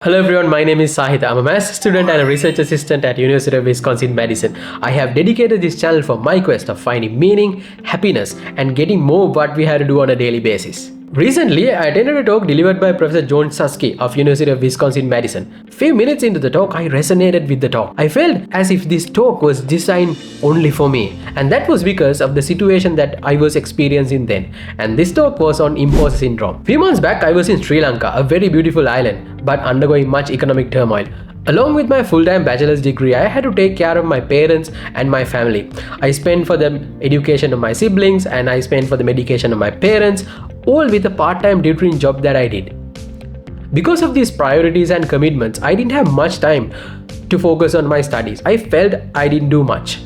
Hello everyone, my name is Sahitha. I'm a master's student and a research assistant at University of Wisconsin Madison. I have dedicated this channel for my quest of finding meaning, happiness, and getting more what we have to do on a daily basis. Recently, I attended a talk delivered by Professor John Suski of University of Wisconsin Madison. Few minutes into the talk, I resonated with the talk. I felt as if this talk was designed only for me, and that was because of the situation that I was experiencing then. And this talk was on imposter syndrome. Few months back, I was in Sri Lanka, a very beautiful island, but undergoing much economic turmoil. Along with my full-time bachelor's degree, I had to take care of my parents and my family. I spent for the education of my siblings and I spent for the medication of my parents, all with a part-time tutoring job that I did. Because of these priorities and commitments, I didn't have much time to focus on my studies. I felt I didn't do much.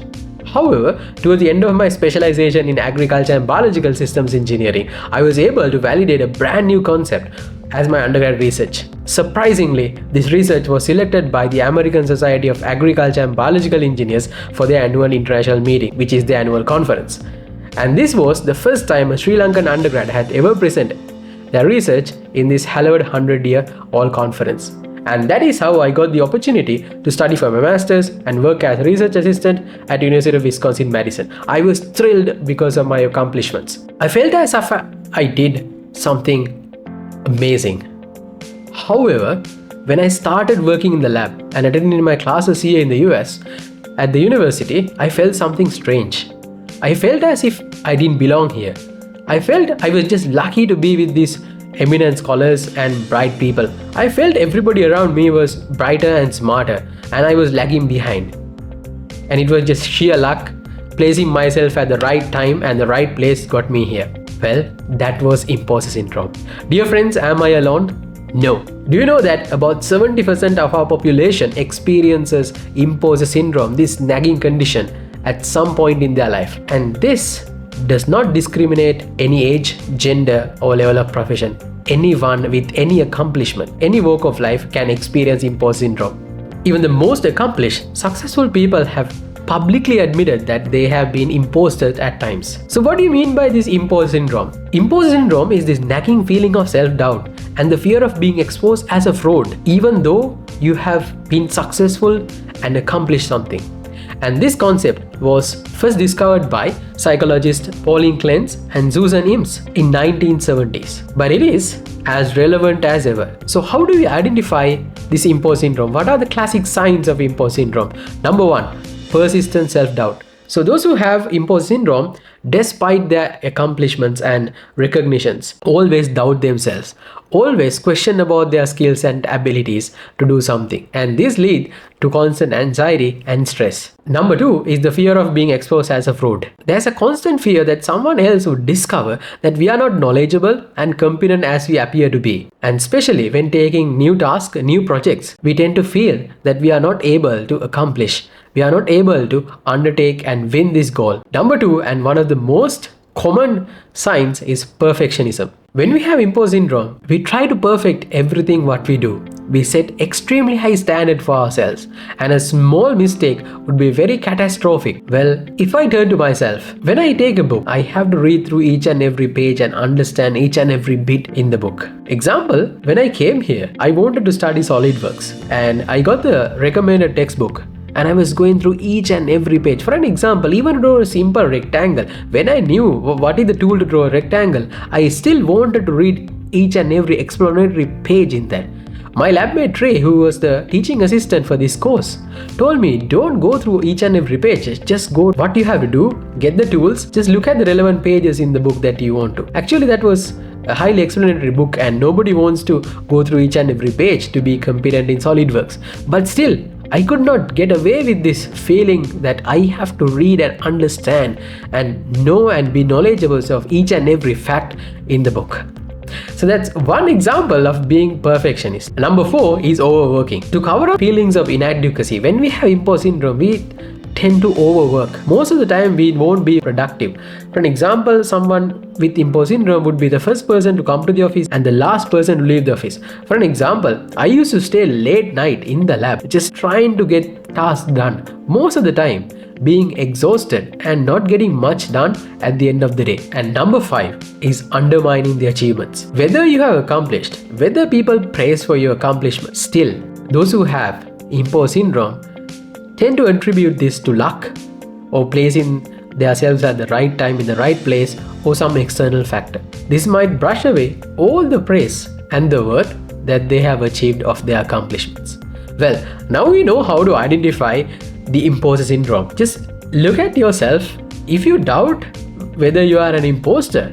However, towards the end of my specialization in agriculture and biological systems engineering, I was able to validate a brand new concept as my undergrad research. Surprisingly, this research was selected by the American Society of Agriculture and Biological Engineers for their annual international meeting, which is the annual conference. And this was the first time a Sri Lankan undergrad had ever presented their research in this hallowed 100-year all conference. And that is how I got the opportunity to study for my master's and work as a research assistant at University of Wisconsin Madison. I was thrilled because of my accomplishments. I felt as if I did something amazing. However, when I started working in the lab and attending my classes here in the US, at the university, I felt something strange. I felt as if I didn't belong here. I felt I was just lucky to be with these eminent scholars and bright people. I felt everybody around me was brighter and smarter, and I was lagging behind. And it was just sheer luck. Placing myself at the right time and the right place got me here. Well, that was imposter syndrome. Dear friends, am I alone? No. Do you know that about 70% of our population experiences imposter syndrome, this nagging condition, at some point in their life? And this does not discriminate any age, gender, or level of profession. Anyone with any accomplishment, any walk of life can experience imposter syndrome. Even the most accomplished, successful people have publicly admitted that they have been imposters at times. So what do you mean by this imposter syndrome? Imposter syndrome is this nagging feeling of self-doubt and the fear of being exposed as a fraud, even though you have been successful and accomplished something. And this concept was first discovered by psychologists Pauline Clance and Susan Imes in 1970s. But it is as relevant as ever. So how do we identify this imposter syndrome? What are the classic signs of imposter syndrome? Number one, persistent self-doubt. So those who have imposter syndrome, despite their accomplishments and recognitions, always doubt themselves, always question about their skills and abilities to do something. And this leads to constant anxiety and stress. Number two is the fear of being exposed as a fraud. There's a constant fear that someone else would discover that we are not knowledgeable and competent as we appear to be. And especially when taking new tasks, new projects, we tend to feel that we are not able to accomplish. We are not able to undertake and win this goal. Number two, and one of the most common signs, is perfectionism. When we have imposter syndrome, we try to perfect everything what we do. We set extremely high standard for ourselves, and a small mistake would be very catastrophic. Well, if I turn to myself, when I take a book, I have to read through each and every page and understand each and every bit in the book. Example, when I came here, I wanted to study SolidWorks, and I got the recommended textbook. And I was going through each and every page. For an example, even to draw a simple rectangle, when I knew what is the tool to draw a rectangle, I still wanted to read each and every explanatory page in that. My labmate Trey, who was the teaching assistant for this course, told me, don't go through each and every page. Just go what you have to do, get the tools, just look at the relevant pages in the book that you want to. Actually, that was a highly explanatory book and nobody wants to go through each and every page to be competent in SolidWorks. But still, I could not get away with this feeling that I have to read and understand and know and be knowledgeable of each and every fact in the book. So that's one example of being perfectionist. Number four is overworking. To cover up feelings of inadequacy, when we have imposter syndrome, we tend to overwork. Most of the time we won't be productive. For an example, someone with imposter syndrome would be the first person to come to the office and the last person to leave the office. For an example, I used to stay late night in the lab just trying to get tasks done. Most of the time being exhausted and not getting much done at the end of the day. And number 5 is undermining the achievements. Whether you have accomplished, whether people praise for your accomplishments, still those who have imposter syndrome tend to attribute this to luck or placing themselves at the right time in the right place or some external factor. This might brush away all the praise and the worth that they have achieved of their accomplishments. Well, now we know how to identify the imposter syndrome. Just look at yourself. If you doubt whether you are an imposter,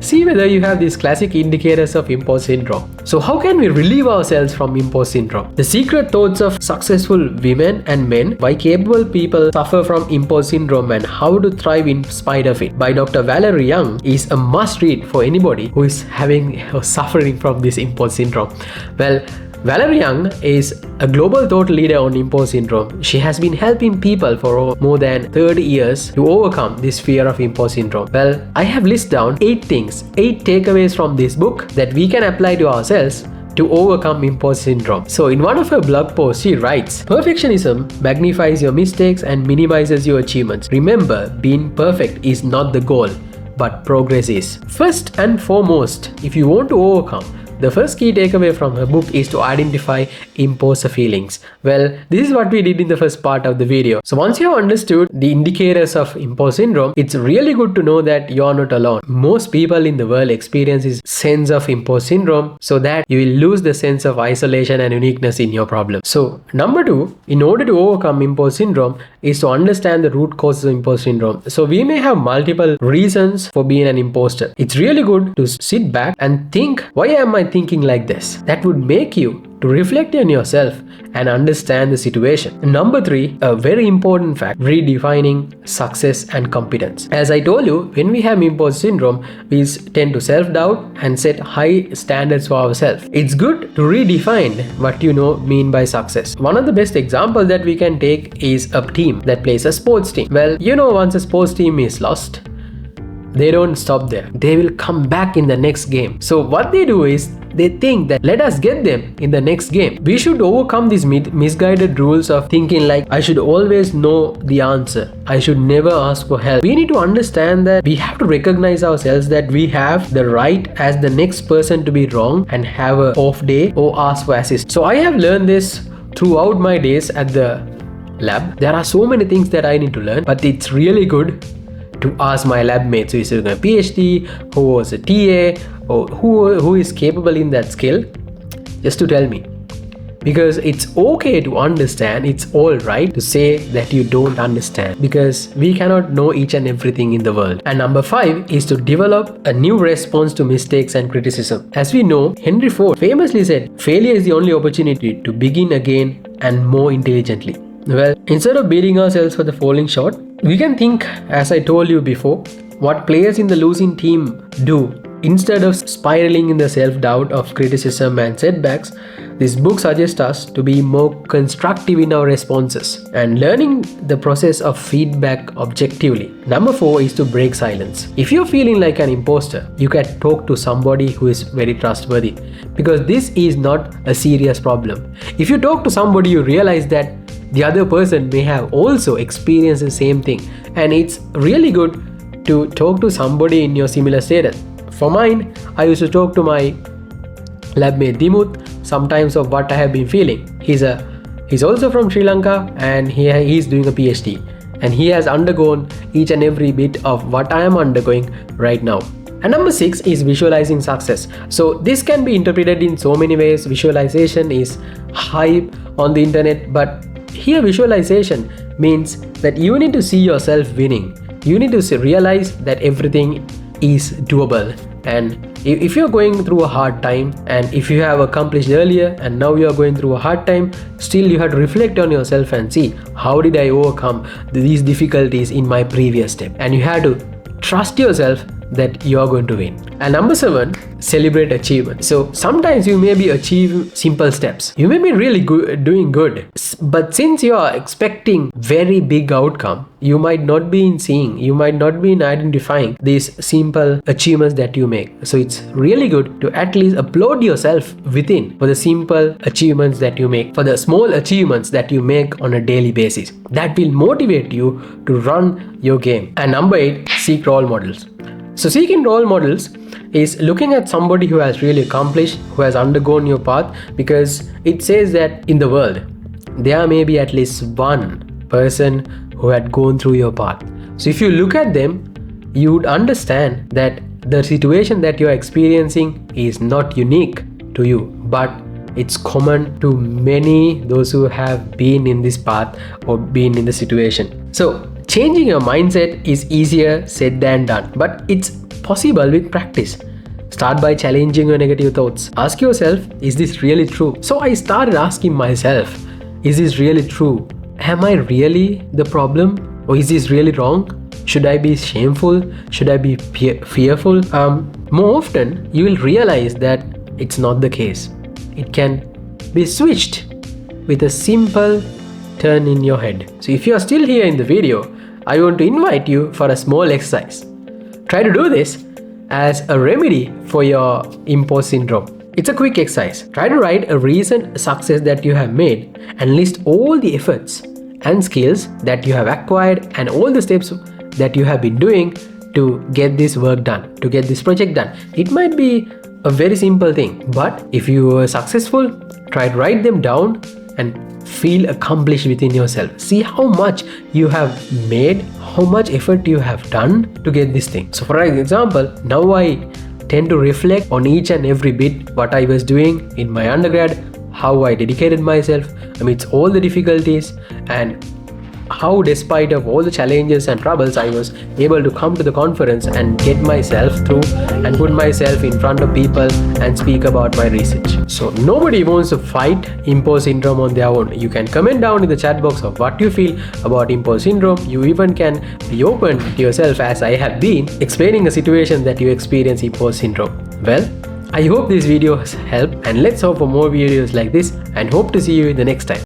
see whether you have these classic indicators of imposter syndrome. So how can we relieve ourselves from imposter syndrome? The Secret Thoughts of Successful Women and Men, Why Capable People Suffer from Imposter Syndrome and How to Thrive in Spite of It by Dr. Valerie Young is a must read for anybody who is having or suffering from this imposter syndrome. Well, Valerie Young is a global thought leader on imposter syndrome. She has been helping people for more than 30 years to overcome this fear of imposter syndrome. Well, I have listed down 8 takeaways from this book that we can apply to ourselves to overcome imposter syndrome. So in one of her blog posts, she writes, "Perfectionism magnifies your mistakes and minimizes your achievements. Remember, being perfect is not the goal, but progress is." First and foremost, if you want to overcome, the first key takeaway from her book is to identify imposter feelings. Well, this is what we did in the first part of the video. So once you have understood the indicators of imposter syndrome, it's really good to know that you're not alone. Most people in the world experience this sense of imposter syndrome, so that you will lose the sense of isolation and uniqueness in your problem. So number 2, in order to overcome imposter syndrome is to understand the root causes of imposter syndrome. So we may have multiple reasons for being an imposter. It's really good to sit back and think, why am I thinking like this? That would make you to reflect on yourself and understand the situation. Number 3, a very important fact, redefining success and competence. As I told you, when we have imposter syndrome, we tend to self-doubt and set high standards for ourselves. It's good to redefine what you mean by success. One of the best examples that we can take is a team that plays a sports team. Well, once a sports team is lost, they don't stop there. They will come back in the next game. So what they do is they think that let us get them in the next game. We should overcome these misguided rules of thinking like I should always know the answer. I should never ask for help. We need to understand that we have to recognize ourselves that we have the right as the next person to be wrong and have a off day or ask for assist. So I have learned this throughout my days at the lab. There are so many things that I need to learn, but it's really good to ask my lab mates who is doing a PhD, who was a TA, or who is capable in that skill, just to tell me. Because it's okay to understand, it's all right to say that you don't understand, because we cannot know each and everything in the world. And number 5 is to develop a new response to mistakes and criticism. As we know, Henry Ford famously said, failure is the only opportunity to begin again and more intelligently. Well, instead of beating ourselves for the falling short, we can think, as I told you before, what players in the losing team do. Instead of spiraling in the self-doubt of criticism and setbacks, this book suggests us to be more constructive in our responses and learning the process of feedback objectively. Number 4 is to break silence. If you're feeling like an imposter, you can talk to somebody who is very trustworthy, because this is not a serious problem. If you talk to somebody, you realize that the other person may have also experienced the same thing, and it's really good to talk to somebody in your similar status. For mine, I used to talk to my lab mate Dimut sometimes of what I have been feeling. He's also from Sri Lanka, and he's doing a PhD, and he has undergone each and every bit of what I am undergoing right now. And number 6 is visualizing success. So this can be interpreted in so many ways. Visualization is hype on the internet, but here visualization means that you need to see yourself winning. You need to realize that everything is doable. And if you're going through a hard time, and if you have accomplished earlier and now you're going through a hard time, still you have to reflect on yourself and see, how did I overcome these difficulties in my previous step? And you have to trust yourself that you're going to win. And number 7, celebrate achievement. So sometimes you may be achieving simple steps. You may be really doing good, but since you are expecting very big outcome, you might not be identifying these simple achievements that you make. So it's really good to at least applaud yourself within for the simple achievements that you make, for the small achievements that you make on a daily basis. That will motivate you to run your game. And number 8, seek role models. So seeking role models is looking at somebody who has really accomplished, who has undergone your path, because it says that in the world there may be at least one person who had gone through your path. So if you look at them, you would understand that the situation that you are experiencing is not unique to you, but it's common to many those who have been in this path or been in the situation. So changing your mindset is easier said than done, but it's possible with practice. Start by challenging your negative thoughts. Ask yourself, is this really true? So I started asking myself, is this really true? Am I really the problem? Or is this really wrong? Should I be shameful? Should I be fearful? More often, you will realize that it's not the case. It can be switched with a simple turn in your head. So if you are still here in the video, I want to invite you for a small exercise. Try to do this as a remedy for your imposter syndrome. It's a quick exercise. Try to write a recent success that you have made and list all the efforts and skills that you have acquired and all the steps that you have been doing to get this work done, to get this project done. It might be a very simple thing, but if you were successful, try to write them down and feel accomplished within yourself. See how much you have made, how much effort you have done to get this thing. So for example, now I tend to reflect on each and every bit what I was doing in my undergrad, how I dedicated myself amidst all the difficulties, and how despite of all the challenges and troubles I was able to come to the conference and get myself through and put myself in front of people and speak about my research. So nobody wants to fight imposter syndrome on their own. You can comment down in the chat box of what you feel about imposter syndrome. You even can be open to yourself, as I have been, explaining a situation that you experience imposter syndrome. Well, I hope this video has helped, and let's hope for more videos like this, and hope to see you in the next time.